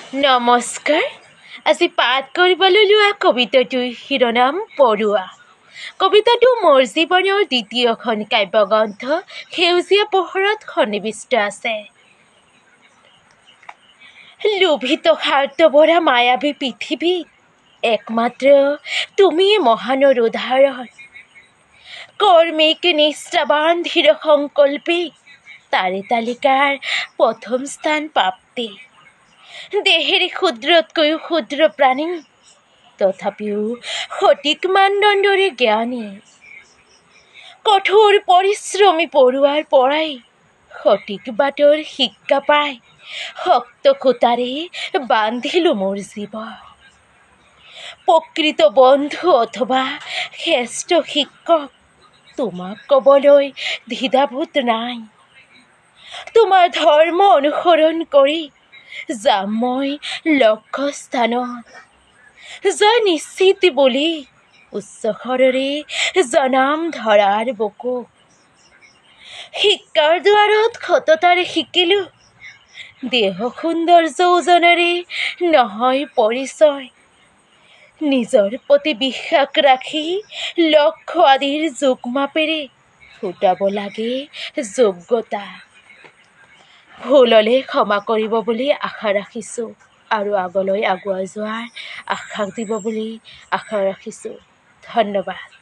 নমস্কাৰ। আজি পাঠ কৰিবলৈ লোৱা কবিতাটোৰ শিৰোনাম পৰুৱা। কবিতাটো মোৰ জীৱনৰ দ্বিতীয়খন কাব্যগ্ৰন্থ সেউজীয়া পোহৰত সন্নিৱিষ্ট আছে। লোভিত স্বাৰ্থপৰা মায়াবী পৃথিৱীত একমাত্ৰ তুমিয়ে মহানৰ উদাহৰণ। কৰ্মিক নিষ্ঠাবান ধীৰ সংকল্পী তাৰে তালিকাৰ প্ৰথম স্থান প্ৰাপ্তি। দেহেৰে ক্ষুদ্ৰতকৈও ক্ষুদ্ৰ প্ৰাণী তথাপিও সঠিক মানদণ্ডৰে জ্ঞানী। কঠোৰ পৰিশ্ৰমী পৰুৱাৰ পৰাই সঠিক বাটৰ শিক্ষা পাই শক্ত খুঁটাৰে বান্ধিলো মোৰ জীৱন। প্ৰকৃত বন্ধু অথবা শ্ৰেষ্ঠ শিক্ষক তোমাক ক'বলৈ দ্বিধাবোধ নাই। তোমাৰ ধৰ্ম অনুসৰণ কৰি যাম মই লক্ষ্য স্থানত। জয় নিশ্চিত বুলি উচ্চ স্বৰেৰে জনাম ধৰাৰ বুকুক। শিক্ষাৰ দুৱাৰত সততাৰে শিকিলো দেহ সৌন্দৰ্য ওজনেৰে নহয় পৰিচয়। নিজৰ প্ৰতি বিশ্বাস ৰাখি লক্ষ্য আদিৰ জোখ মাপেৰে ফুটাব লাগে যোগ্যতা। ভুল হ'লে ক্ষমা কৰিব বুলি আশা ৰাখিছোঁ আৰু আগলৈ আগুৱাই যোৱাৰ আশ্বাস দিব বুলি আশা ৰাখিছোঁ। ধন্যবাদ।